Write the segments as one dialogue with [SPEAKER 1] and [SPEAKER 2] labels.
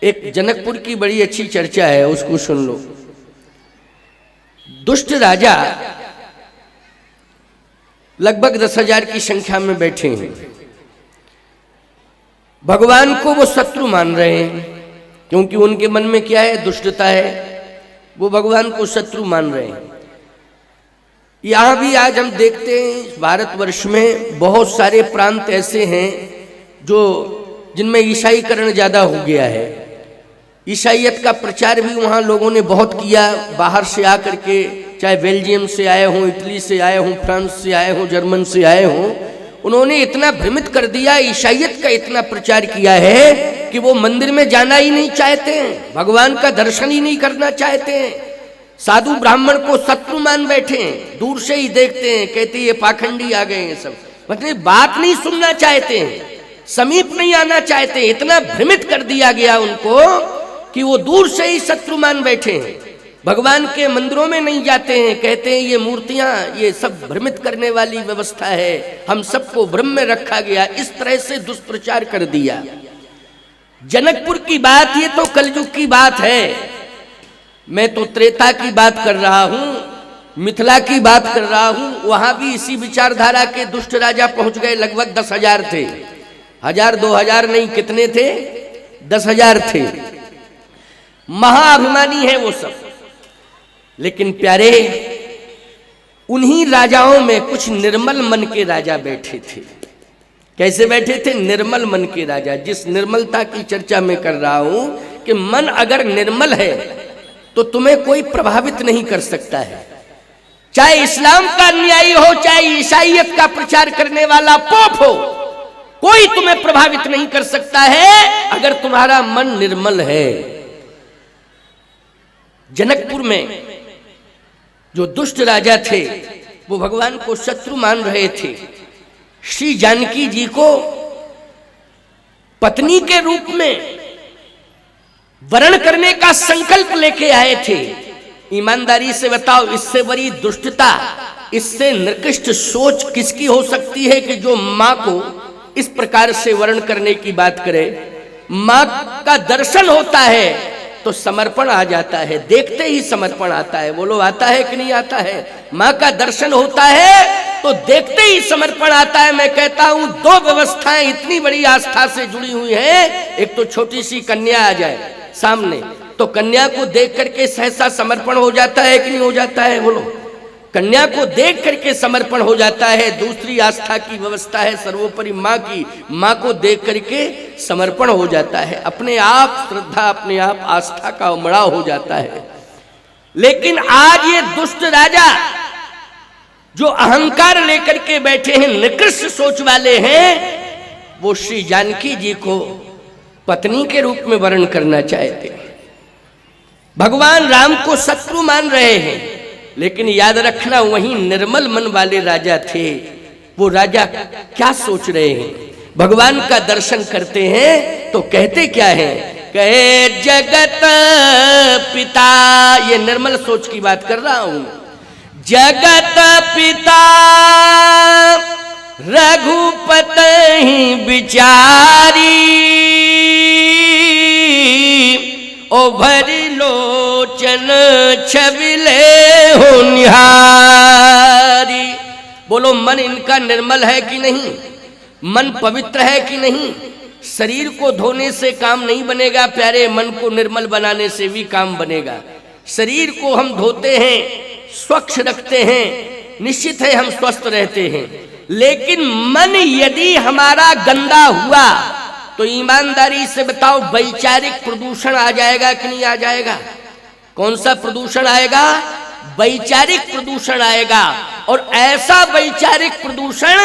[SPEAKER 1] एक जनकपुर की बड़ी अच्छी चर्चा है, उसको सुन लो। दुष्ट राजा लगभग 10,000 की संख्या में बैठे हैं। भगवान को वो शत्रु मान रहे हैं, क्योंकि उनके मन में क्या है, दुष्टता है। वो भगवान को शत्रु मान रहे हैं। यहां भी आज हम देखते हैं भारतवर्ष में बहुत सारे प्रांत ऐसे हैं जो जिनमें ईसाईकरण ज्यादा हो गया है। ईसाईयत का प्रचार भी वहाँ लोगों ने बहुत किया, बाहर से आकर के, चाहे बेल्जियम से आए हों, इटली से आए हों, फ्रांस से आए हों, जर्मन से आए हों, उन्होंने इतना भ्रमित कर दिया, ईसाईयत का इतना प्रचार किया है कि वो मंदिर में जाना ही नहीं चाहते हैं, भगवान का दर्शन ही नहीं करना चाहते हैं। साधु ब्राह्मण को शत्रु मान बैठे हैं, दूर से ही देखते हैं, कहते ये पाखंडी आ गए हैं सब, मतलब बात नहीं सुनना चाहते हैं, समीप नहीं आना चाहते। इतना भ्रमित कर दिया गया उनको कि वो दूर से ही शत्रु मान बैठे हैं, भगवान के मंदिरों में नहीं जाते हैं, कहते हैं ये मूर्तियां, ये सब भ्रमित करने वाली व्यवस्था है, हम सबको भ्रम में रखा गया। इस तरह से दुष्प्रचार कर दिया। जनकपुर की बात, ये तो कलयुग की बात है, मैं तो त्रेता की बात कर रहा हूं, मिथिला की बात कर रहा हूं। वहां भी इसी विचारधारा के दुष्ट राजा पहुंच गए। लगभग 10,000 थे, 1,000 2,000 नहीं, कितने थे, 10,000 थे। महाअभिमानी है वो सब। लेकिन प्यारे, उन्हीं राजाओं में कुछ निर्मल मन के राजा बैठे थे। कैसे बैठे थे? निर्मल मन के राजा। जिस निर्मलता की चर्चा मैं कर रहा हूं कि मन अगर निर्मल है तो तुम्हें कोई प्रभावित नहीं कर सकता है। चाहे इस्लाम का अनुयायी हो, चाहे ईसाईयत का प्रचार करने वाला पोप हो, कोई तुम्हें प्रभावित नहीं कर सकता है अगर तुम्हारा मन निर्मल है। जनकपुर में जो दुष्ट राजा थे वो भगवान को शत्रु मान रहे थे। श्री जानकी जी को पत्नी के रूप में वरण करने का संकल्प लेके आए थे। ईमानदारी से बताओ, इससे बड़ी दुष्टता, इससे निकृष्ट सोच किसकी हो सकती है कि जो मां को इस प्रकार से वर्ण करने की बात करे। मां का दर्शन होता है तो समर्पण आ जाता है, देखते ही समर्पण आता है। बोलो, आता है कि नहीं आता है? मां का दर्शन होता है तो देखते ही समर्पण आता है। मैं कहता हूं दो व्यवस्थाएं इतनी बड़ी आस्था से जुड़ी हुई हैं। एक तो छोटी सी कन्या आ जाए सामने तो कन्या को देख करके सहसा समर्पण हो जाता है कि नहीं हो जाता है? बोलो, कन्या को देख करके समर्पण हो जाता है। दूसरी आस्था की व्यवस्था है सर्वोपरि माँ की, माँ को देख करके समर्पण हो जाता है। अपने आप श्रद्धा, अपने आप आस्था का उमड़ाव हो जाता है। लेकिन आज ये दुष्ट राजा जो अहंकार लेकर के बैठे हैं, निकृष्ट सोच वाले हैं, वो श्री जानकी जी को पत्नी के रूप में वर्ण करना चाहते हैं। भगवान राम को शत्रु मान रहे हैं। लेकिन याद रखना, वही निर्मल मन वाले राजा थे। वो राजा क्या सोच रहे हैं? भगवान का दर्शन करते हैं तो कहते क्या है? कहे जगत पिता, ये निर्मल सोच की बात कर रहा हूं। जगत पिता रघुपति बिचारी, ओ भरी लोचन छबिले हो निहारी। बोलो, मन इनका निर्मल है कि नहीं? मन पवित्र है कि नहीं? शरीर को धोने से काम नहीं बनेगा प्यारे, मन को निर्मल बनाने से भी काम बनेगा। शरीर को हम धोते हैं, स्वच्छ रखते हैं, निश्चित है हम स्वस्थ रहते हैं। लेकिन मन यदि हमारा गंदा हुआ तो ईमानदारी से बताओ, वैचारिक प्रदूषण आ जाएगा कि नहीं आ जाएगा? कौन सा प्रदूषण आएगा? वैचारिक प्रदूषण आएगा। और ऐसा वैचारिक प्रदूषण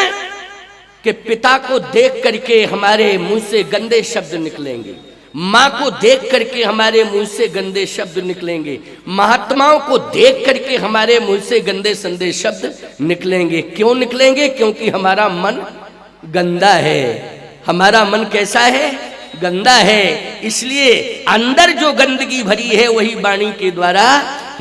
[SPEAKER 1] कि पिता को देख करके हमारे मुंह से गंदे शब्द निकलेंगे, माँ को देख करके हमारे मुंह से गंदे शब्द निकलेंगे, महात्माओं को देख करके हमारे मुंह से गंदे संदे शब्द निकलेंगे। क्यों निकलेंगे? क्योंकि हमारा मन गंदा है। हमारा मन कैसा है? गंदा है। इसलिए अंदर जो गंदगी भरी है वही वाणी के द्वारा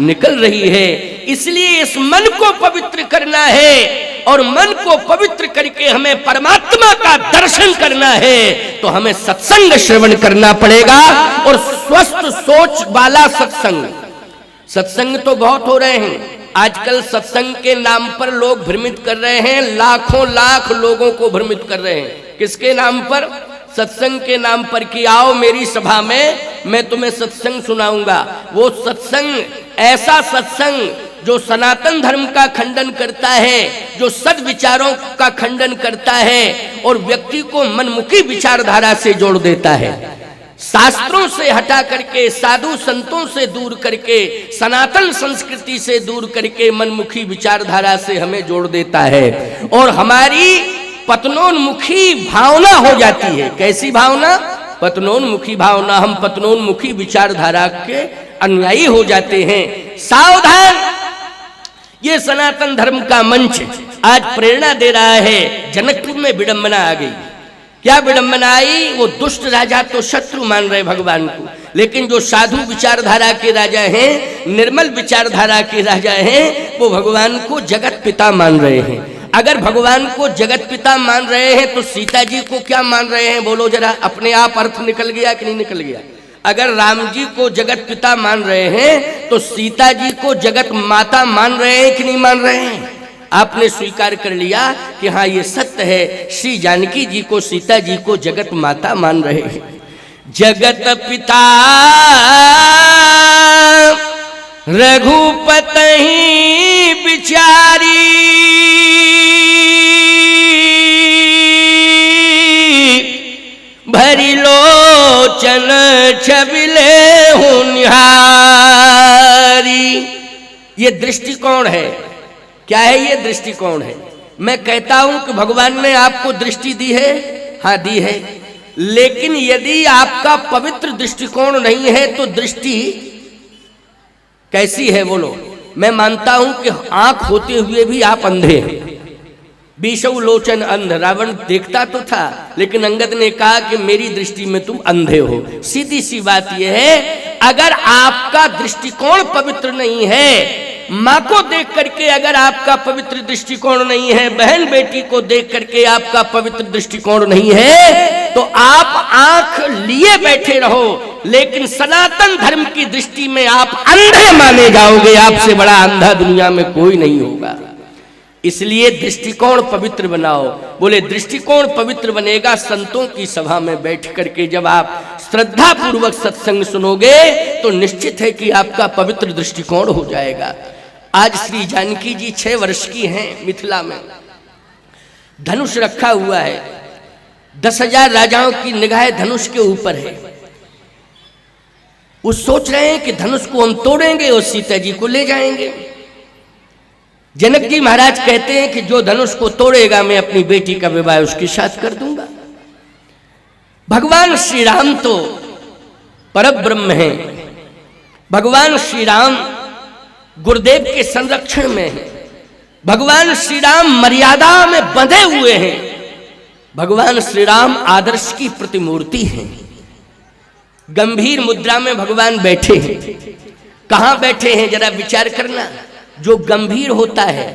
[SPEAKER 1] निकल रही है। इसलिए इस मन को पवित्र करना है। और मन को पवित्र करके हमें परमात्मा का दर्शन करना है तो हमें सत्संग श्रवण करना पड़ेगा। और स्वस्थ सोच वाला सत्संग। सत्संग तो बहुत हो रहे हैं आजकल, सत्संग के नाम पर लोग भ्रमित कर रहे हैं, लाखों लाख लोगों को भ्रमित कर रहे हैं। किसके नाम पर? सत्संग के नाम पर कि आओ मेरी सभा में, मैं तुम्हें सत्संग सुनाऊंगा। वो सत्संग ऐसा सत्संग जो सनातन धर्म का खंडन करता है, जो सद्विचारों का खंडन करता है और व्यक्ति को मनमुखी विचारधारा से जोड़ देता है। शास्त्रों से हटा करके, साधु संतों से दूर करके, सनातन संस्कृति से दूर करके मनमुखी विचारधारा से हमें जोड़ देता है और हमारी पतनोन्मुखी भावना हो जाती है। कैसी भावना? पतनोन्मुखी भावना। हम पतनोन्मुखी विचारधारा के अनुयायी हो जाते हैं। सावधान! ये सनातन धर्म का मंच आज प्रेरणा दे रहा है। जनकपुर में विडंबना आ गई। क्या विडंबना आई? वो दुष्ट राजा तो शत्रु मान रहे भगवान को, लेकिन जो साधु विचारधारा के राजा हैं, निर्मल विचारधारा के राजा हैं, वो भगवान को जगत पिता मान रहे हैं। अगर भगवान को जगत पिता मान रहे हैं तो सीता जी को क्या मान रहे हैं? बोलो जरा, अपने आप अर्थ निकल गया कि नहीं निकल गया? अगर राम जी को जगत पिता मान रहे हैं तो सीता जी को जगत माता मान रहे हैं कि नहीं मान रहे हैं? आपने स्वीकार कर लिया कि हाँ ये सत्य है, श्री जानकी जी को, सीता जी को जगत माता मान रहे हैं। जगत पिता रघुपति बिचारी, भरी लोचन छबिले होनिहारी। ये दृष्टिकोण है। क्या है ये दृष्टिकोण? है मैं कहता हूं कि भगवान ने आपको दृष्टि दी है, हाँ दी है, लेकिन यदि आपका पवित्र दृष्टिकोण नहीं है तो दृष्टि कैसी है? बोलो। मैं मानता हूं कि आंख होते हुए भी आप अंधे हैं। बीसौ लोचन अंध, रावण देखता तो था लेकिन अंगद ने कहा कि मेरी दृष्टि में तुम अंधे हो। सीधी सी बात यह है, अगर आपका दृष्टिकोण पवित्र नहीं है, माँ को देख करके अगर आपका पवित्र दृष्टिकोण नहीं है, बहन बेटी को देख करके आपका पवित्र दृष्टिकोण नहीं है, तो आप आंख लिए बैठे रहो लेकिन सनातन धर्म की दृष्टि में आप अंधे माने जाओगे। आपसे बड़ा अंधा दुनिया में कोई नहीं होगा। इसलिए दृष्टिकोण पवित्र बनाओ। बोले दृष्टिकोण पवित्र बनेगा संतों की सभा में बैठ करके। जब आप श्रद्धा पूर्वक सत्संग सुनोगे तो निश्चित है कि आपका पवित्र दृष्टिकोण हो जाएगा। आज श्री जानकी जी 6 वर्ष की हैं मिथिला में। धनुष रखा हुआ है, 10,000 राजाओं की निगाह धनुष के ऊपर है। वो सोच रहे हैं कि धनुष को हम तोड़ेंगे और सीता जी को ले जाएंगे। जनक जी महाराज कहते हैं कि जो धनुष को तोड़ेगा मैं अपनी बेटी का विवाह उसके साथ कर दूंगा। भगवान श्री राम तो परब्रह्म हैं। भगवान श्री राम गुरुदेव के संरक्षण में हैं। भगवान श्री राम मर्यादा में बंधे हुए हैं। भगवान श्री राम आदर्श की प्रतिमूर्ति हैं। गंभीर मुद्रा में भगवान बैठे हैं। कहां बैठे हैं जरा विचार करना। जो गंभीर होता है,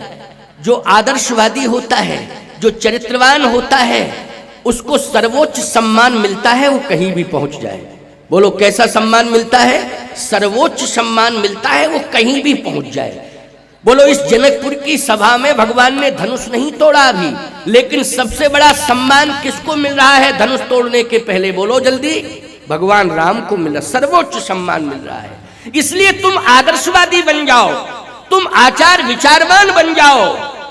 [SPEAKER 1] जो आदर्शवादी होता है, जो चरित्रवान होता है, उसको सर्वोच्च सम्मान मिलता है, वो कहीं भी पहुंच जाए। बोलो कैसा सम्मान मिलता है? सर्वोच्च सम्मान मिलता है, वो कहीं भी पहुंच जाए। बोलो इस जनकपुर की सभा में भगवान ने धनुष नहीं तोड़ा अभी, लेकिन सबसे बड़ा सम्मान किसको मिल रहा है धनुष तोड़ने के पहले? बोलो जल्दी। भगवान राम को मिला, सर्वोच्च सम्मान मिल रहा है। इसलिए तुम आदर्शवादी बन जाओ, तुम आचार विचारवान बन जाओ,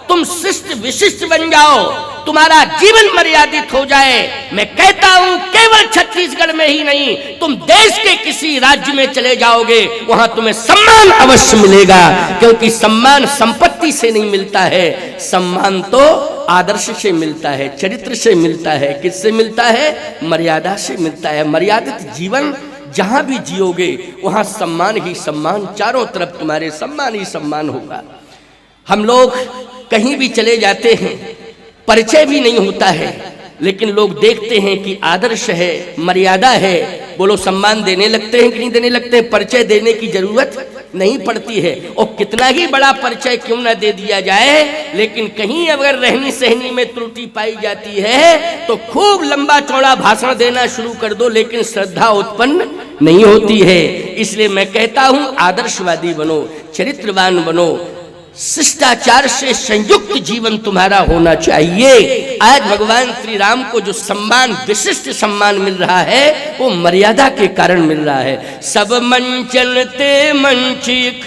[SPEAKER 1] तुम शिष्ट विशिष्ट बन जाओ, तुम्हारा जीवन मर्यादित हो जाए। मैं कहता हूं केवल छत्तीसगढ़ में ही नहीं, तुम देश के किसी राज्य में चले जाओगे, वहां तुम्हें सम्मान अवश्य मिलेगा। क्योंकि सम्मान संपत्ति से नहीं मिलता है, सम्मान तो आदर्श से मिलता है, चरित्र से मिलता है। किससे मिलता है? मर्यादा से मिलता है। मर्यादित जीवन जहां भी जियोगे वहां सम्मान ही सम्मान, चारों तरफ तुम्हारे सम्मान ही सम्मान होगा। हम लोग कहीं भी चले जाते हैं, परिचय भी नहीं होता है, लेकिन लोग देखते हैं कि आदर्श है, मर्यादा है, बोलो सम्मान देने लगते हैं कि नहीं देने लगते हैं? परिचय देने की जरूरत नहीं पड़ती है। और कितना ही बड़ा परिचय क्यों न दे दिया जाए, लेकिन कहीं अगर रहनी सहनी में त्रुटि पाई जाती है तो खूब लंबा चौड़ा भाषण देना शुरू कर दो, लेकिन श्रद्धा उत्पन्न नहीं होती है। इसलिए मैं कहता हूं आदर्शवादी बनो, चरित्रवान बनो, शिष्टाचार से संयुक्त जीवन तुम्हारा होना चाहिए। आज भगवान श्री राम को जो सम्मान, विशिष्ट सम्मान मिल रहा है, वो मर्यादा के कारण मिल रहा है। सब मंचन ते मंचिक,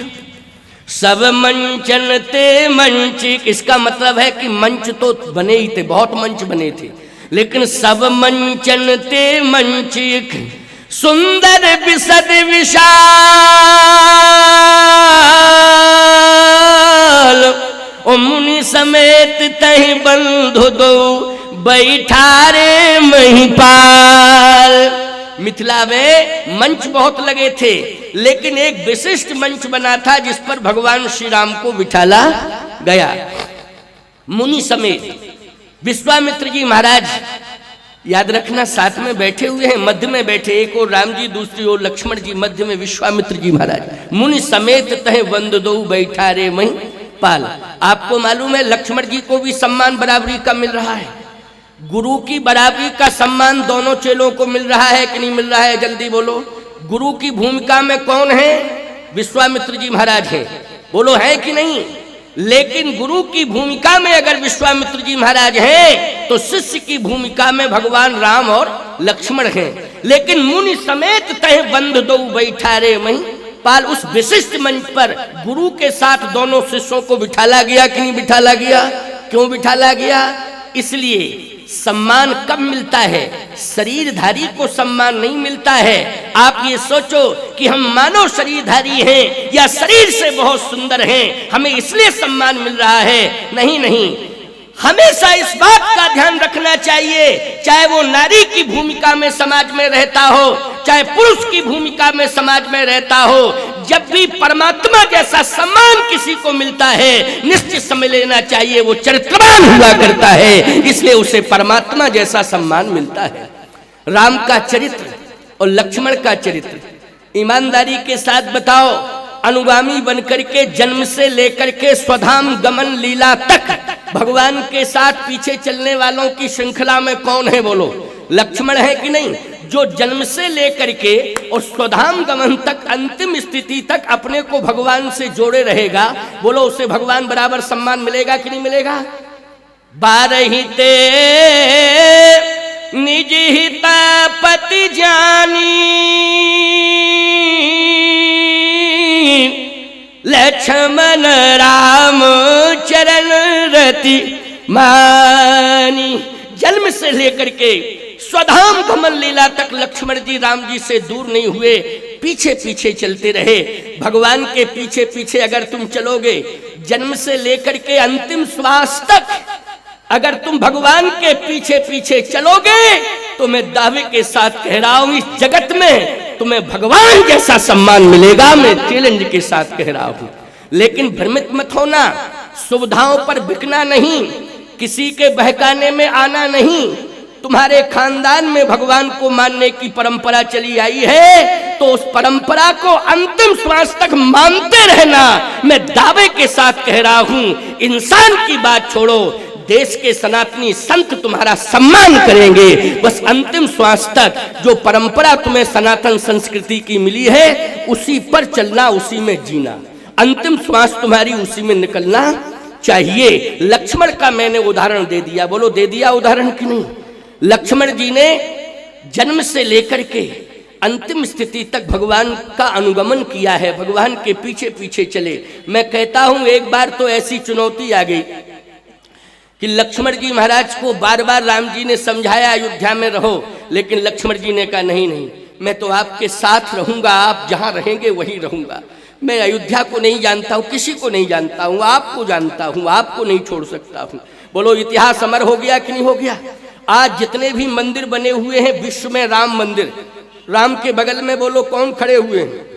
[SPEAKER 1] सब मंचन ते मंचिक, इसका मतलब है कि मंच तो बने ही थे, बहुत मंच बने थे, लेकिन सब मंचन ते मंचिक, सुंदर विशद विशाल, ओ मुनि समेत तहि बंधु दो बैठारे महिपाल। मिथिला में मंच बहुत लगे थे, लेकिन एक विशिष्ट मंच बना था जिस पर भगवान श्री राम को बिठाला गया। मुनि समेत विश्वामित्र जी महाराज, याद रखना, साथ में बैठे हुए हैं, मध्य में बैठे, एक और राम जी, दूसरी ओर लक्ष्मण जी, मध्य में विश्वामित्र जी महाराज। मुनि समेत तहे बंद दो बैठा रे मही पाल। आपको मालूम है लक्ष्मण जी को भी सम्मान बराबरी का मिल रहा है, गुरु की बराबरी का सम्मान दोनों चेलों को मिल रहा है कि नहीं मिल रहा है, जल्दी बोलो। गुरु की भूमिका में कौन है? विश्वामित्र जी महाराज हैं, बोलो है कि नहीं। लेकिन गुरु की भूमिका में अगर विश्वामित्र जी महाराज हैं, तो शिष्य की भूमिका में भगवान राम और लक्ष्मण हैं। लेकिन मुनि समेत तह बंद दो बैठा रे मही पाल, उस विशिष्ट मंच पर गुरु के साथ दोनों शिष्यों को बिठाला गया कि नहीं बिठाला गया? क्यों बिठाला गया? इसलिए सम्मान कब मिलता है? शरीरधारी को सम्मान नहीं मिलता है। आप ये सोचो कि हम मानव शरीरधारी हैं या शरीर से बहुत सुंदर हैं, हमें इसलिए सम्मान मिल रहा है, नहीं नहीं। हमेशा इस बात का ध्यान रखना चाहिए, चाहे वो नारी की भूमिका में समाज में रहता हो, चाहे पुरुष की भूमिका में समाज में रहता हो, जब भी परमात्मा जैसा सम्मान किसी को मिलता है, निश्चित समझ लेना चाहिए वो चरित्रवान हुआ करता है, इसलिए उसे परमात्मा जैसा सम्मान मिलता है। राम का चरित्र और लक्ष्मण का चरित्र, ईमानदारी के साथ बताओ, अनुगामी बनकर के जन्म से लेकर के स्वधाम गमन लीला तक भगवान के साथ पीछे चलने वालों की श्रृंखला में कौन है? बोलो, लक्ष्मण है कि नहीं? जो जन्म से लेकर के और स्वधाम गमन तक, अंतिम स्थिति तक अपने को भगवान से जोड़े रहेगा, बोलो उसे भगवान बराबर सम्मान मिलेगा कि नहीं मिलेगा? बारही ते निज हिता पति जानी, लक्ष्मण राम चरण रति मानी। जन्म से लेकर के स्वधाम गमन लीला तक लक्ष्मण जी राम जी से दूर नहीं हुए, पीछे पीछे चलते रहे। भगवान के पीछे पीछे अगर तुम चलोगे, जन्म से लेकर के अंतिम श्वास तक अगर तुम भगवान के पीछे पीछे चलोगे, तो मैं दावे के साथ कह रहा हूं, इस जगत में तुम्हें भगवान जैसा सम्मान मिलेगा। मैं चैलेंज के साथ कह रहा हूं। लेकिन भ्रमित मत होना, सुविधाओं पर बिकना नहीं, किसी के बहकाने में आना नहीं। तुम्हारे खानदान में भगवान को मानने की परंपरा चली आई है, तो उस परंपरा को अंतिम श्वास तक मानते रहना। मैं दावे के साथ कह रहा हूं, इंसान की बात छोड़ो, देश के सनातनी संत तुम्हारा सम्मान करेंगे। बस अंतिम श्वास तक जो परंपरा तुम्हें सनातन संस्कृति की मिली है, उसी पर चलना, उसी में जीना। अंतिम श्वास तुम्हारी उसी में निकलना चाहिए। लक्ष्मण का मैंने उदाहरण दे दिया, बोलो दे दिया उदाहरण कि नहीं? लक्ष्मण जी ने जन्म से लेकर के अंतिम स्थिति तक भगवान का अनुगमन किया है, भगवान के पीछे पीछे चले। मैं कहता हूं, एक बार तो ऐसी चुनौती आ गई कि लक्ष्मण जी महाराज को बार बार राम जी ने समझाया अयोध्या में रहो, लेकिन लक्ष्मण जी ने कहा नहीं नहीं, मैं तो आपके साथ रहूंगा, आप जहां रहेंगे वहीं रहूंगा। मैं अयोध्या को नहीं जानता हूं, किसी को नहीं जानता हूं, आपको जानता हूं, आपको नहीं छोड़ सकता हूं। बोलो इतिहास अमर हो गया कि नहीं हो गया? आज जितने भी मंदिर बने हुए हैं विश्व में, राम मंदिर, राम के बगल में बोलो कौन खड़े हुए हैं?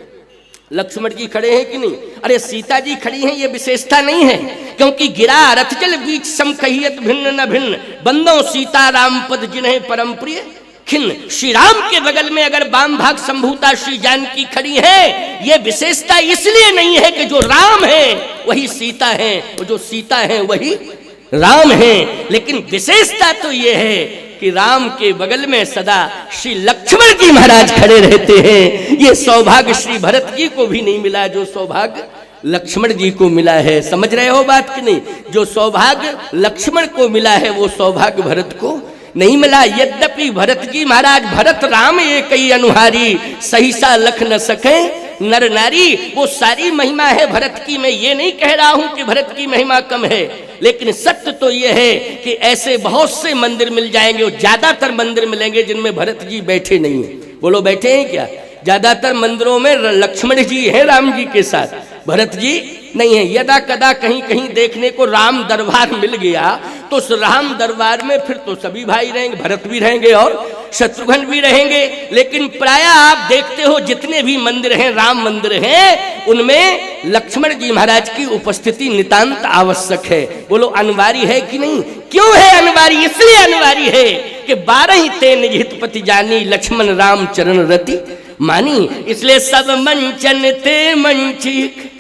[SPEAKER 1] लक्ष्मण जी खड़े हैं कि नहीं? अरे सीता जी खड़ी हैं, ये विशेषता नहीं है, क्योंकि गिरा रथ जल बीच सम कहियत भिन्न न भिन्न, बंदो सीता राम पद जिन्हें परम प्रिय खिन श्री राम के बगल में अगर वाम भाग संभूता श्री जानकी खड़ी है, ये विशेषता इसलिए नहीं है कि जो राम है वही सीता है, और जो सीता है वही राम है, लेकिन विशेषता तो ये है कि राम के बगल में सदा श्री लक्ष्मण जी महाराज खड़े रहते हैं। ये सौभाग्य श्री भरत जी को भी नहीं मिला जो सौभाग्य लक्ष्मण जी को मिला है। समझ रहे हो बात कि नहीं? जो सौभाग्य लक्ष्मण को मिला है वो सौभाग्य भरत को नहीं मिला। यद्यपि भरत जी महाराज भरत राम ये कई अनुहारी, सहिसा लख न सके नर नारी, वो सारी महिमा है भरत की। मैं ये नहीं कह रहा हूं कि भरत की महिमा कम है, लेकिन सत्य तो ये है कि ऐसे बहुत से मंदिर मिल जाएंगे, और ज्यादातर मंदिर मिलेंगे जिनमें भरत जी बैठे नहीं है। बोलो बैठे हैं क्या? ज्यादातर मंदिरों में लक्ष्मण जी हैं राम जी के साथ, भरत जी नहीं है। यदा कदा कहीं कहीं देखने को राम दरबार मिल गया तो उस राम दरबार में फिर तो सभी भाई रहेंगे, भरत भी रहेंगे और शत्रुघ्न भी रहेंगे, लेकिन प्राय आप देखते हो जितने भी मंदिर हैं, राम मंदिर हैं, उनमें लक्ष्मण जी महाराज की उपस्थिति नितांत आवश्यक है। बोलो अनिवार्य है कि नहीं? क्यों है अनिवार्य? इसलिए अनिवार्य है कि 12 ते निज हित पति जानी, लक्ष्मण राम चरण रति मानी। इसलिए सब मंचन ते मंचिक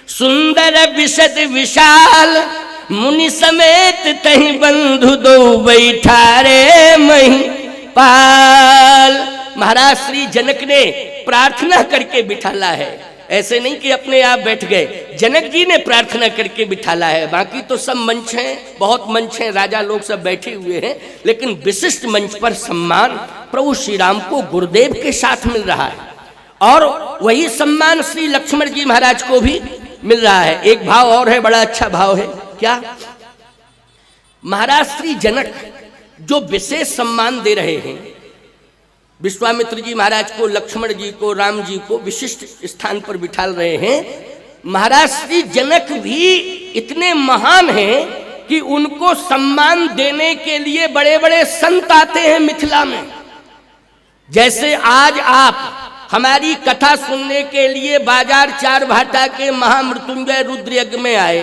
[SPEAKER 1] सुंदर विशद विशाल, मुनि समेत तहि बंधु दो बैठारे मही पाल। महाराज श्री जनक ने प्रार्थना करके बिठाला है, ऐसे नहीं कि अपने आप बैठ गए, जनक जी ने प्रार्थना करके बिठाला है। बाकी तो सब मंच हैं, बहुत मंच हैं, राजा लोग सब बैठे हुए हैं, लेकिन विशिष्ट मंच पर सम्मान प्रभु श्री राम को गुरुदेव के साथ मिल रहा है, और वही सम्मान श्री लक्ष्मण जी महाराज को भी मिल रहा है। एक भाव और है, बड़ा अच्छा भाव है। क्या? महाराज श्री जनक जो विशेष सम्मान दे रहे हैं, विश्वामित्र जी महाराज को, लक्ष्मण जी को, राम जी को विशिष्ट स्थान पर बिठाल रहे हैं। महाराज श्री जनक भी इतने महान हैं कि उनको सम्मान देने के लिए बड़े बड़े संत आते हैं मिथिला में। जैसे आज आप हमारी कथा सुनने के लिए बाजार चार भाटा के महामृत्युंजय रुद्र यज्ञ में आए,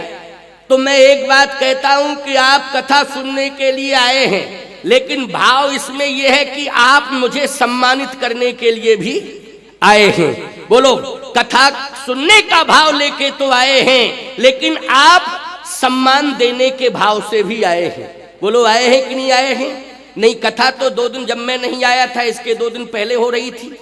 [SPEAKER 1] तो मैं एक बात कहता हूं कि आप कथा सुनने के लिए आए हैं, लेकिन भाव इसमें यह है कि आप मुझे सम्मानित करने के लिए भी आए हैं। बोलो, कथा सुनने का भाव लेके तो आए हैं, लेकिन आप सम्मान देने के भाव से भी आए हैं। बोलो, आए हैं कि नहीं आए हैं? नहीं, कथा तो 2 दिन, जब मैं नहीं आया था इसके 2 दिन पहले हो रही थी।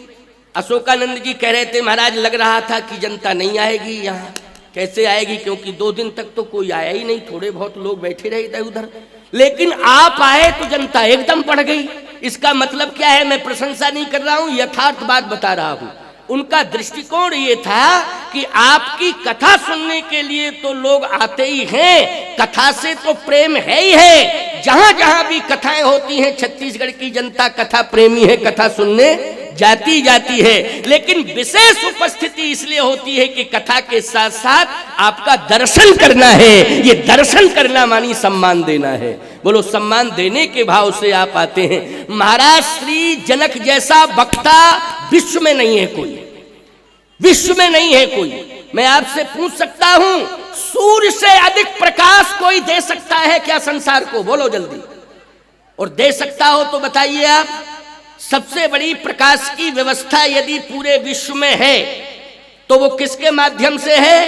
[SPEAKER 1] अशोकानंद जी कह रहे थे महाराज लग रहा था कि जनता नहीं आएगी यहाँ। कैसे आएगी? क्योंकि 2 दिन तक तो कोई आया ही नहीं, थोड़े बहुत लोग बैठे रहे इधर उधर, लेकिन आप आए तो जनता एकदम बढ़ गई। इसका मतलब क्या है? मैं प्रशंसा नहीं कर रहा हूँ, यथार्थ बात बता रहा हूँ। उनका दृष्टिकोण ये था कि आपकी कथा सुनने के लिए तो लोग आते ही हैं, कथा से तो प्रेम है ही है। जहां जहां भी कथाएं होती हैं, छत्तीसगढ़ की जनता कथा प्रेमी है, कथा सुनने जाती है, लेकिन विशेष उपस्थिति इसलिए होती है कि कथा के साथ साथ आपका दर्शन करना है। ये दर्शन करना मानी सम्मान देना है। बोलो, सम्मान देने के भाव से आप आते हैं। महाराज श्री जनक जैसा वक्ता विश्व में नहीं है कोई, विश्व में नहीं है कोई। मैं आपसे पूछ सकता हूं, सूर्य से अधिक प्रकाश कोई दे सकता है क्या संसार को? बोलो जल्दी। और दे सकता हो तो बताइए आप। सबसे बड़ी प्रकाश की व्यवस्था यदि पूरे विश्व में है तो वो किसके माध्यम से है?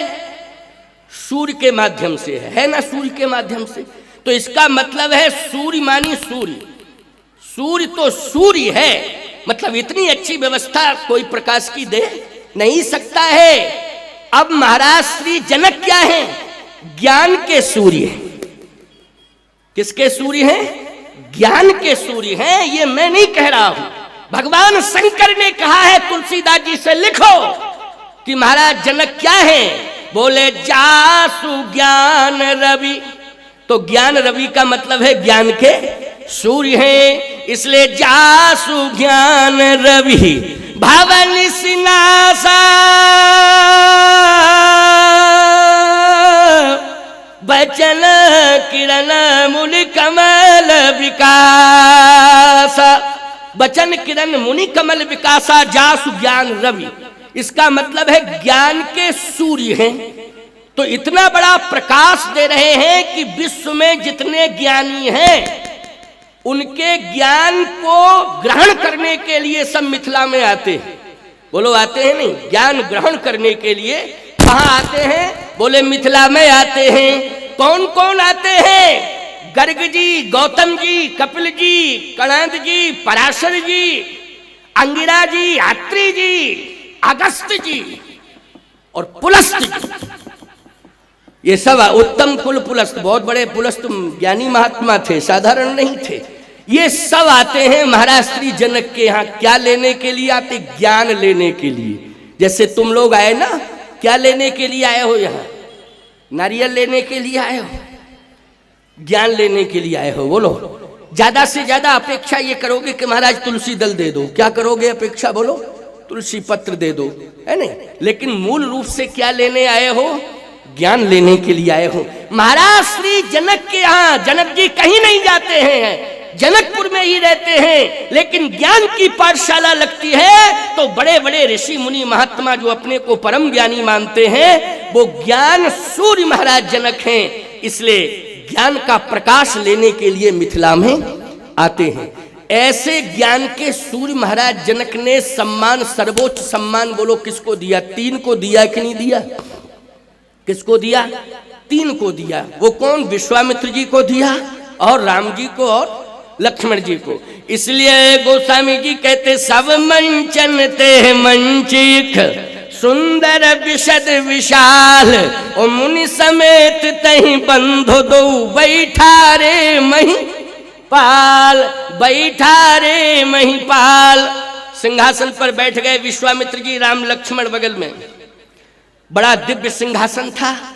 [SPEAKER 1] सूर्य के माध्यम से है ना? सूर्य के माध्यम से। तो इसका मतलब है सूर्य मानी सूर्य, सूर्य तो सूर्य है, मतलब इतनी अच्छी व्यवस्था कोई प्रकाश की दे नहीं सकता है। अब महाराज श्री जनक क्या है? ज्ञान के सूर्य हैं। किसके सूर्य हैं? ज्ञान के सूर्य हैं। ये मैं नहीं कह रहा हूं, भगवान शंकर ने कहा है तुलसीदास जी से लिखो कि महाराज जनक क्या है? बोले जासु ज्ञान रवि। तो ज्ञान रवि का मतलब है ज्ञान के सूर्य हैं, इसलिए जासु ज्ञान रवि भवन सिनासा बचन किरण मुनि कमल विकासा। बचन किरण मुनि कमल विकासा जासु ज्ञान रवि। इसका मतलब है ज्ञान के सूर्य हैं। तो इतना बड़ा प्रकाश दे रहे हैं कि विश्व में जितने ज्ञानी हैं उनके ज्ञान को ग्रहण करने के लिए सब मिथिला में आते हैं। बोलो आते हैं नहीं? ज्ञान ग्रहण करने के लिए कहाँ आते हैं? बोले मिथिला में आते हैं। कौन कौन आते हैं? गर्ग जी, गौतम जी, कपिल जी, कणाद जी, पराशर जी, अंगिरा जी, आत्री जी, अगस्त जी और पुलस्त जी। ये सब उत्तम कुल पुलस्त, बहुत बड़े पुलस्त ज्ञानी महात्मा थे, साधारण नहीं थे। ये सब आते हैं महाराज श्री जनक के यहाँ। क्या लेने के लिए आते? ज्ञान लेने के लिए। जैसे तुम लोग आए ना, क्या लेने के लिए आए हो? यहाँ नारियल लेने के लिए आए हो, ज्ञान लेने के लिए आए हो। बोलो ज्यादा से ज्यादा अपेक्षा ये करोगे कि महाराज तुलसी दल दे दो। क्या करोगे अपेक्षा? बोलो तुलसी पत्र दे दो, है नहीं? लेकिन मूल रूप से क्या लेने आए हो? ज्ञान लेने के लिए आए हो। महाराज श्री जनक के यहाँ, जनक जी कहीं नहीं जाते हैं, जनकपुर में ही रहते हैं, लेकिन ज्ञान की पाठशाला लगती है तो बड़े बड़े ऋषि मुनि महात्मा जो अपने को परम ज्ञानी मानते हैं, वो ज्ञान सूर्य महाराज जनक हैं। इसलिए ज्ञान का प्रकाश लेने के लिए मिथिला में आते हैं। ऐसे ज्ञान के सूर्य महाराज जनक ने सम्मान, सर्वोच्च सम्मान बोलो किसको दिया? 3 को दिया कि नहीं दिया? किसको दिया? 3 को दिया। वो कौन? विश्वामित्र जी को दिया और राम जी को और लक्ष्मण जी को। इसलिए गोस्वामी जी कहते सब मंचन ते मंचिक सुंदर विशद विशाल ओ मुनि समेत तही बंधो दो बैठा रे महिपाल, बैठा रे महिपाल। सिंहासन पर बैठ गए विश्वामित्र जी, राम लक्ष्मण बगल में। बड़ा दिव्य सिंहासन था।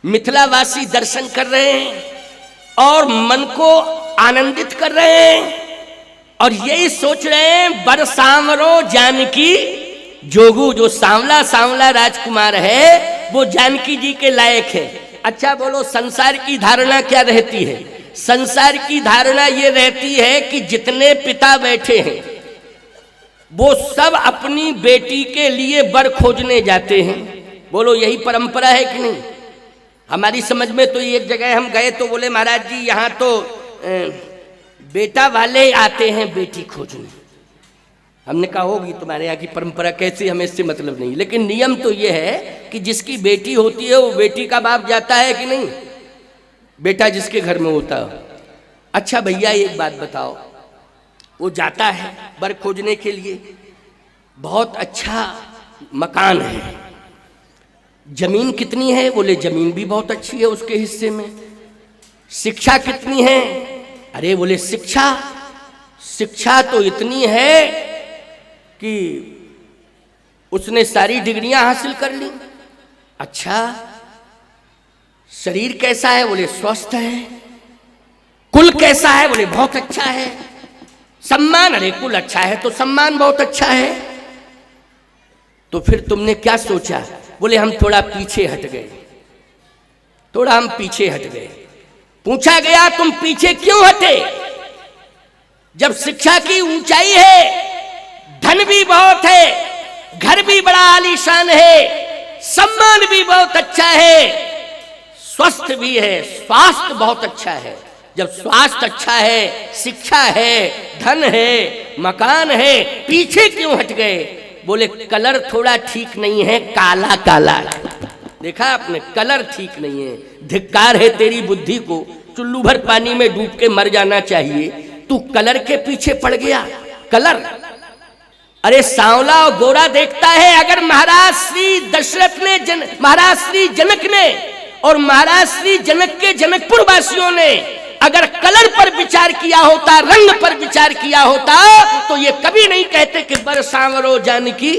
[SPEAKER 1] मिथिलावासी दर्शन कर रहे हैं और मन को आनंदित कर रहे हैं और यही सोच रहे हैं बर सांवरो जानकी जोगू। जो सांवला सांवला राजकुमार है वो जानकी जी के लायक है। अच्छा बोलो संसार की धारणा क्या रहती है? संसार की धारणा ये रहती है कि जितने पिता बैठे हैं वो सब अपनी बेटी के लिए बर खोजने जाते हैं। बोलो यही परंपरा है कि नहीं? हमारी समझ में तो एक जगह हम गए तो बोले महाराज जी यहाँ तो बेटा वाले आते हैं बेटी खोजने। हमने कहा होगी तुम्हारे यहाँ की परंपरा कैसी, हमें इससे मतलब नहीं, लेकिन नियम तो ये है कि जिसकी बेटी होती है वो बेटी का बाप जाता है कि नहीं? बेटा जिसके घर में होता है। अच्छा भैया एक बात बताओ, वो जाता है बर खोजने के लिए, बहुत अच्छा मकान है, जमीन कितनी है? बोले जमीन भी बहुत अच्छी है उसके हिस्से में। शिक्षा कितनी है? अरे बोले शिक्षा तो इतनी है कि उसने सारी डिग्रियां हासिल कर ली। अच्छा शरीर कैसा है? बोले स्वस्थ है। कुल कैसा है? बोले बहुत अच्छा है। सम्मान? अरे कुल अच्छा है तो सम्मान बहुत अच्छा है। तो फिर तुमने क्या सोचा? बोले हम थोड़ा पीछे हट गए, थोड़ा हम पीछे हट गए। पूछा गया तुम पीछे क्यों हटे? जब शिक्षा की ऊंचाई है, धन भी बहुत है, घर भी बड़ा आलीशान है, सम्मान भी बहुत अच्छा है, स्वस्थ भी है, स्वास्थ्य बहुत अच्छा है। जब स्वास्थ्य अच्छा है, शिक्षा है, धन है, मकान है, पीछे क्यों हट गए? बोले कलर थोड़ा ठीक नहीं है, काला काला। देखा आपने, कलर ठीक नहीं है। धिक्कार है तेरी बुद्धि को, चुल्लू भर पानी में डूब के मर जाना चाहिए, तू कलर के पीछे पड़ गया। कलर, अरे सांवला और गोरा देखता है। अगर महाराज श्री दशरथ ने महाराज श्री जनक ने और महाराज श्री जनक के जनकपुर वासियों ने अगर कलर पर विचार किया होता, रंग पर विचार किया होता, तो ये कभी नहीं कहते कि बर सांवरो जानकी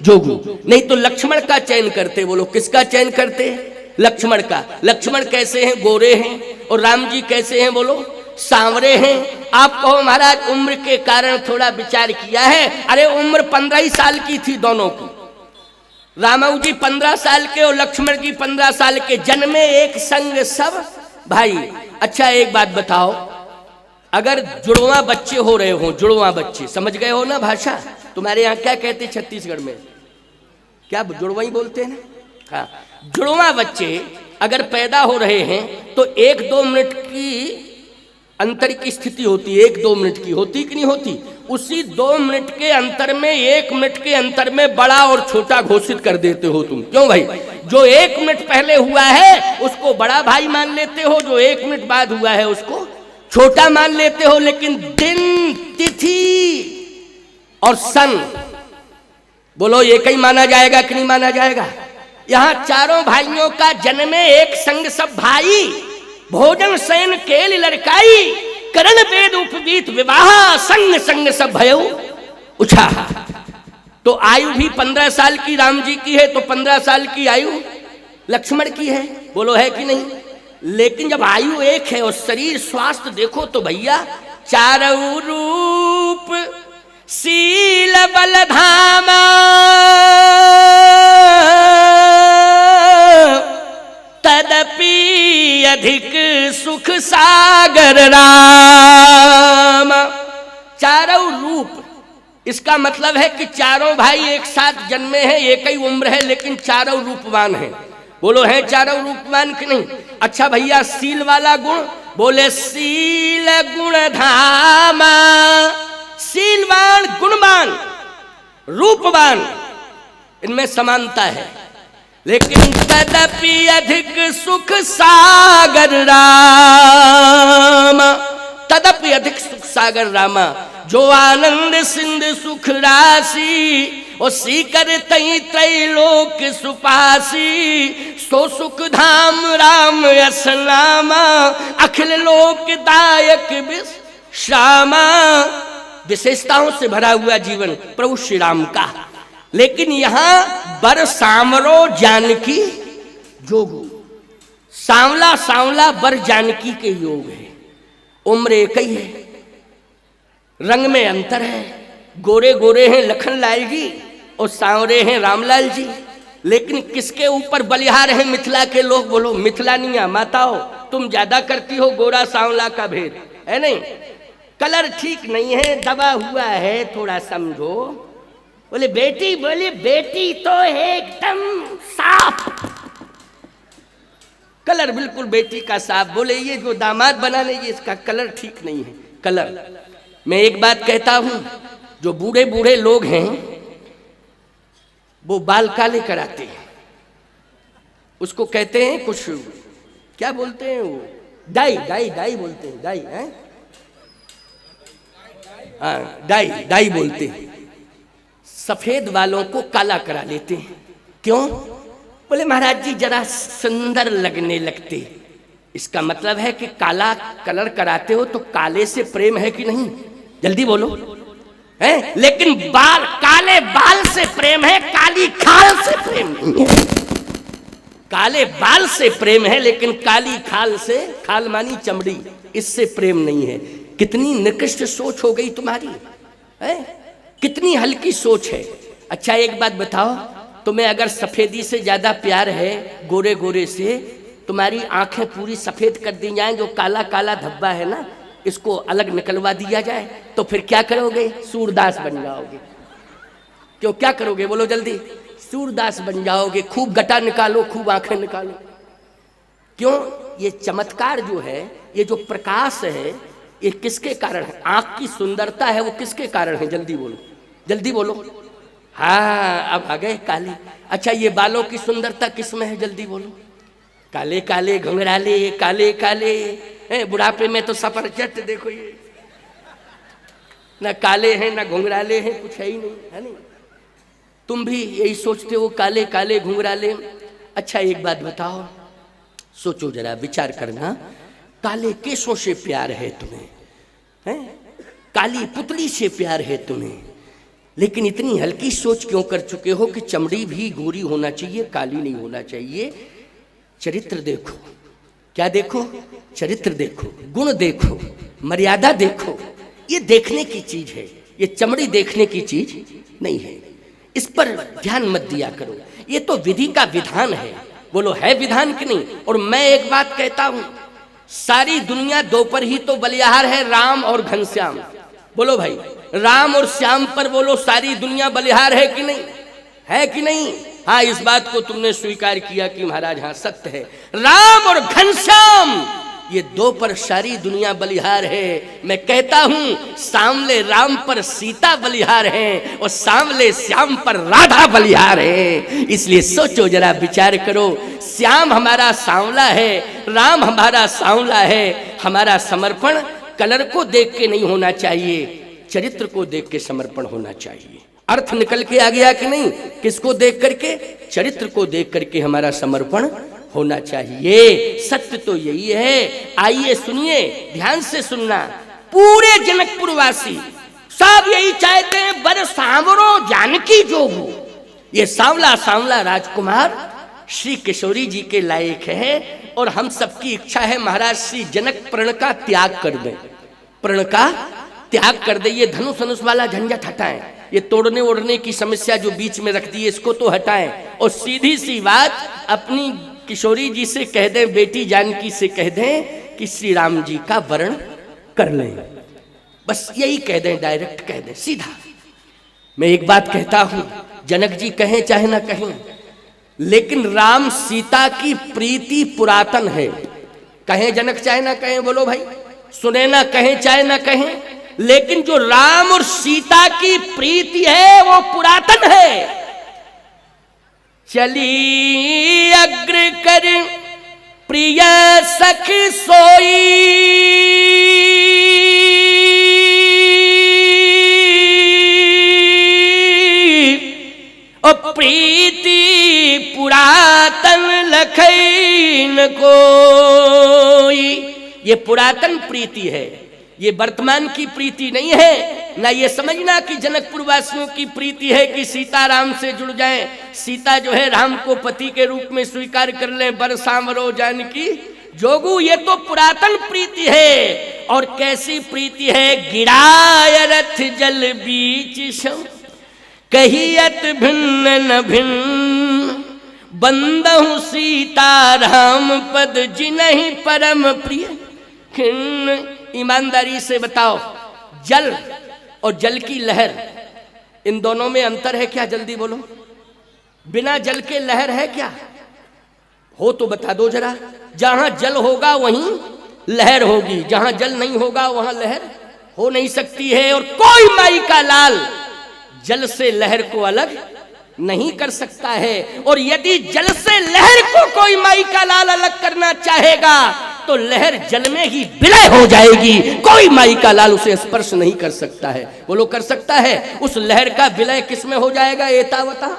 [SPEAKER 1] जोगू। नहीं तो लक्ष्मण का चयन करते। बोलो किसका चयन करते? लक्ष्मण का। लक्ष्मण कैसे हैं? गोरे हैं। और राम जी कैसे हैं? बोलो सांवरे हैं। आप कहो महाराज उम्र के कारण थोड़ा विचार किया है। अरे उम्र 15 ही साल की थी दोनों की। रामाऊ जी 15 साल के और लक्ष्मण जी 15 साल के, जन्मे एक संग सब भाई। अच्छा एक बात बताओ, अगर जुड़वा बच्चे हो रहे हो, जुड़वा बच्चे, समझ गए हो ना भाषा? तुम्हारे यहाँ क्या कहते छत्तीसगढ़ में? क्या जुड़वा ही बोलते हैं ना? हाँ, जुड़वा बच्चे अगर पैदा हो रहे हैं तो 1-2 मिनट की अंतर की स्थिति होती है, 1-2 मिनट की होती कि नहीं होती। उसी 2 मिनट के अंतर में, 1 मिनट के अंतर में बड़ा और छोटा घोषित कर देते हो तुम। क्यों भाई? जो 1 मिनट पहले हुआ है उसको बड़ा भाई मान लेते हो, जो 1 मिनट बाद हुआ है उसको छोटा मान लेते हो। लेकिन दिन, तिथि और सन, बोलो ये कहीं माना जाएगा कि नहीं माना जाएगा? यहाँ चारों भाइयों का जन्म एक संग सब भाई, भोजन शयन केल लड़काई, करण वेद उपवीत विवाह, संग संग सब भयो उछा। तो आयु भी 15 साल की राम जी की है, तो 15 साल की आयु लक्ष्मण की है, बोलो है कि नहीं? लेकिन जब आयु एक है और शरीर स्वास्थ्य देखो तो भैया चारों रूप शील बल धामा, तदपि अधिक सुख सागर राम। चारों रूप, इसका मतलब है कि चारों भाई एक साथ जन्मे हैं, एक ही उम्र है, लेकिन चारों रूपवान हैं। बोलो है चारों रूपवान कि नहीं? अच्छा भैया शील वाला गुण, बोले शील गुण धामा, शीलवान, गुणवान, रूपवान, इनमें समानता है। लेकिन तदपि अधिक सुख सागर राम, तदपि अधिक सुख सागर रामा, जो आनंद सिंध सुख राशि, और सीकर तई त्रैलोक सुपासी, सो सुख धाम राम असनामा, अखिल लोक दायक विश्रामा। विशेषताओं से भरा हुआ जीवन प्रभु श्री राम का। लेकिन यहां बर सांवरो जानकी जोगु, सांवला सांवला बर जानकी के योग है। उम्र एक ही है, रंग में अंतर है, गोरे गोरे हैं लखन लाल जी और सांवरे हैं रामलाल जी। लेकिन किसके ऊपर बलिहार हैं मिथिला के लोग? बोलो मिथिलानिया माताओं, तुम ज्यादा करती हो गोरा सांवला का भेद, है नहीं? कलर ठीक नहीं है, दबा हुआ है, थोड़ा समझो। बोले बेटी, बोले बेटी तो है एकदम साफ, कलर बिल्कुल बेटी का साफ। बोले ये जो दामाद बनाने, ये इसका कलर ठीक नहीं है, कलर। मैं एक बात कहता हूं, जो बूढ़े बूढ़े लोग हैं वो बाल काले कराते हैं, उसको कहते हैं कुछ, क्या बोलते हैं वो, डाई, डाई, डाई बोलते हैं, डाई है, हाँ डाई, डाई बोलते हैं। सफेद वालों को काला करा लेते हैं। क्यों? बोले महाराज जी जरा सुंदर लगने लगते। इसका मतलब है कि काला कलर कराते हो तो काले से प्रेम है कि नहीं? जल्दी बोलो है। लेकिन बाल, काले बाल से प्रेम है, काली खाल से प्रेम नहीं है। काले बाल से प्रेम है, लेकिन काली खाल से, खाल मानी चमड़ी, इससे प्रेम नहीं है। कितनी निकृष्ट सोच हो गई तुम्हारी, है? कितनी हल्की सोच है। अच्छा एक बात बताओ, तुम्हें अगर सफेदी से ज्यादा प्यार है गोरे गोरे से, तुम्हारी आंखें पूरी सफेद कर दी जाएं, जो काला काला धब्बा है ना, इसको अलग निकलवा दिया जाए, तो फिर क्या करोगे? सूरदास बन जाओगे। क्यों, क्या करोगे? बोलो जल्दी। सूरदास बन जाओगे। खूब गटा निकालो, खूब आंखें निकालो। क्यों? ये चमत्कार जो है, ये जो प्रकाश है, ये किसके कारण है? आंख की सुंदरता है, वो किसके कारण है? जल्दी बोलो, जल्दी बोलो। हाँ अब आ गए काले। अच्छा ये बालों की सुंदरता किस में है? जल्दी बोलो। काले काले घुंघराले, काले काले, बुढ़ापे में तो सफरचट देखो, ये ना काले हैं ना घुंघराले हैं, कुछ है ही नहीं, है नहीं? तुम भी यही सोचते हो, काले काले घुंघराले। अच्छा एक बात बताओ, सोचो जरा, विचार करना, काले केशों से प्यार है तुम्हें, हैं? काली पुतली से प्यार है तुम्हें, लेकिन इतनी हल्की सोच क्यों कर चुके हो कि चमड़ी भी गोरी होना चाहिए, काली नहीं होना चाहिए। चरित्र देखो। क्या देखो? चरित्र देखो, गुण देखो, मर्यादा देखो। ये देखने की चीज है, ये चमड़ी देखने की चीज नहीं है। इस पर ध्यान मत दिया करो। ये तो विधि का विधान है। बोलो है विधान कि नहीं? और मैं एक बात कहता हूं, सारी दुनिया दो पर ही तो बलिहार है, राम और घनश्याम। बोलो भाई, राम और श्याम पर बोलो सारी दुनिया बलिहार है कि नहीं? है कि नहीं? हाँ, इस बात को तुमने स्वीकार किया कि महाराज हाँ सत्य है। राम और घनश्याम ये दो पर सारी दुनिया बलिहार है। मैं कहता हूँ सांवले राम पर सीता बलिहार है और सांवले श्याम पर राधा बलिहार है। इसलिए सोचो जरा, विचार करो, श्याम हमारा सांवला है, राम हमारा सांवला है। हमारा समर्पण कलर को देख के नहीं होना चाहिए, चरित्र को देख के समर्पण होना चाहिए। अर्थ निकल के आ गया कि नहीं? किसको देख करके? चरित्र को देख करके हमारा समर्पण होना चाहिए। सत्य तो यही है। आइए सुनिए, ध्यान से सुनना। पूरे जनकपुर वासी सब यही चाहते हैं, बर सांवरो जानकी जोगू। ये सांवला सांवला राजकुमार श्री किशोरी जी के लायक है और हम सबकी इच्छा है महाराज श्री जनक प्रण का त्याग कर दें, प्रण का त्याग कर दे। ये धनुष धनुष वाला झंझट हटाएं, ये तोड़ने ओढ़ने की समस्या जो बीच में रखती है इसको तो हटाएं और सीधी सी बात अपनी किशोरी जी से कह दें, बेटी जानकी से कह दें कि श्री राम जी का वरण कर लें। बस यही कह दें, डायरेक्ट कह दें, सीधा। मैं एक बात कहता हूं, जनक जी कहें चाहे ना कहें, लेकिन राम सीता की प्रीति पुरातन है। कहें जनक चाहे ना कहें, बोलो भाई, सुने ना कहें चाहे ना कहें, लेकिन जो राम और सीता की प्रीति है वो पुरातन है। चली अग्र कर प्रिय सख सोई, और प्रीति पुरातन लखई न कोई। ये पुरातन प्रीति है, ये वर्तमान की प्रीति नहीं है। ना ये समझना कि जनकपुर वासियों की प्रीति है कि सीता राम से जुड़ जाएं, सीता जो है राम को पति के रूप में स्वीकार कर लें, बर सांवरो जानकी जोगू। ये तो पुरातन प्रीति है। और कैसी प्रीति है? गिराय रथ जल बीच सम, कहियत भिन्न न भिन्न, बंदहु सीता राम पद जिनहि परम प्रिय खिन्न। ईमानदारी से बताओ, जल और जल की लहर, इन दोनों में अंतर है क्या? जल्दी बोलो। बिना जल के लहर है क्या? हो तो बता दो जरा। जहां जल होगा वहीं लहर होगी, जहां जल नहीं होगा वहां लहर हो नहीं सकती है। और कोई माई का लाल जल से लहर को अलग नहीं कर सकता है। और यदि जल से लहर को कोई माई का लाल अलग करना चाहेगा तो लहर जल में ही विलय हो जाएगी। कोई माई का लाल उसे स्पर्श नहीं कर सकता है। बोलो, कर सकता है? उस लहर का विलय किस में हो जाएगा? एतावता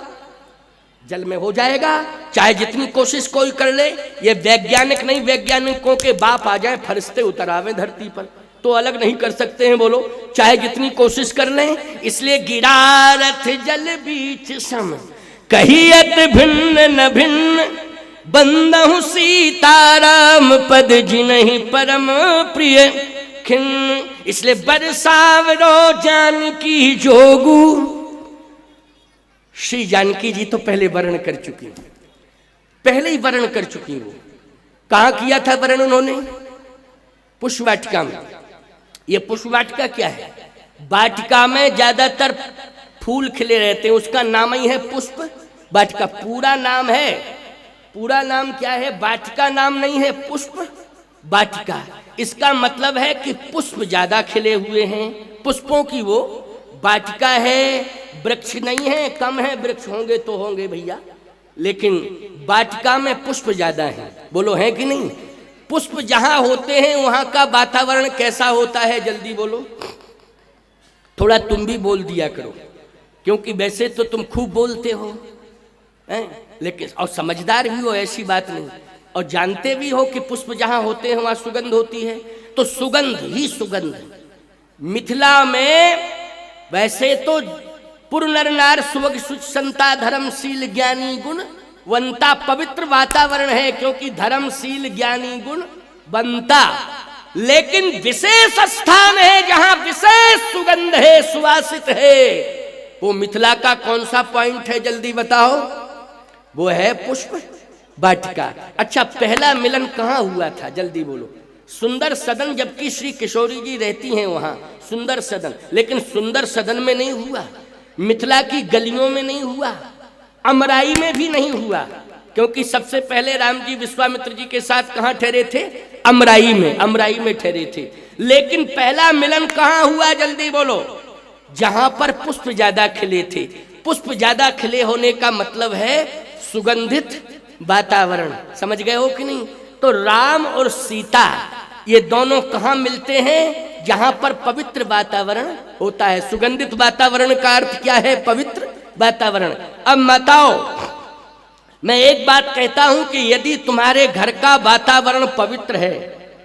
[SPEAKER 1] जल में हो जाएगा। चाहे जितनी कोशिश कोई कर ले, ये वैज्ञानिक नहीं, वैज्ञानिकों के बाप आ जाए, फरिश्ते उतर आवे धरती पर, तो अलग नहीं कर सकते हैं। बोलो, चाहे जितनी कोशिश कर लें। इसलिए गिरा रथ जल बीच सम, कहियत भिन्न न भिन्न, बंदहु सीता राम पद जिनहि परम प्रिय खिन्न। इसलिए बर सांवरो जानकी जोगू। श्री जानकी जी तो पहले वर्ण कर चुकी, पहले ही वर्ण कर चुकी। वो कहाँ किया था वर्ण उन्होंने? पुष्प वाटिका में। ये पुष्प वाटिका क्या है? वाटिका में ज्यादातर फूल खिले रहते हैं, उसका नाम ही है पुष्प वाटिका। पूरा नाम है, पूरा नाम क्या है? वाटिका नाम नहीं है, पुष्प वाटिका। इसका मतलब है कि पुष्प ज्यादा खिले हुए हैं, पुष्पों की वो वाटिका है। वृक्ष नहीं है, कम है, वृक्ष होंगे तो होंगे भैया, लेकिन वाटिका में पुष्प ज्यादा है। बोलो, है कि नहीं? पुष्प जहां होते हैं वहां का वातावरण कैसा होता है? जल्दी बोलो। थोड़ा तुम भी बोल दिया करो, क्योंकि वैसे तो तुम खूब बोलते हो हैं, लेकिन और समझदार भी हो, ऐसी बात नहीं, और जानते भी हो कि पुष्प जहां होते हैं वहां सुगंध होती है। तो सुगंध ही सुगंध। मिथिला में वैसे तो पुर नर नार सुवग सुच संता धर्मशील ज्ञानी गुण वंता पवित्र वातावरण है, क्योंकि धर्मशील ज्ञानी गुण बनता। लेकिन विशेष स्थान है जहां विशेष सुगंध है, सुवासित है। वो मिथिला का कौन सा पॉइंट है? जल्दी बताओ। वो है पुष्प वाटिका। अच्छा, पहला मिलन कहाँ हुआ था? जल्दी बोलो। सुंदर सदन, जबकि श्री किशोरी जी रहती हैं वहां, सुंदर सदन। लेकिन सुंदर सदन में नहीं हुआ, मिथिला की गलियों में नहीं हुआ, अमराई में भी नहीं हुआ, क्योंकि सबसे पहले राम जी विश्वामित्र जी के साथ कहाँ ठहरे थे? अमराई में ठहरे थे। लेकिन पहला मिलन कहाँ हुआ, जल्दी बोलो? जहां पर पुष्प ज्यादा खिले थे। पुष्प ज्यादा खिले होने का मतलब है सुगंधित वातावरण। समझ गए हो कि नहीं? तो राम और सीता ये दोनों कहाँ मिलते हैं? जहां पर पवित्र वातावरण होता है। सुगंधित वातावरण का अर्थ क्या है? पवित्र वातावरण। अब बताओ, मैं एक बात कहता हूं कि यदि तुम्हारे घर का वातावरण पवित्र है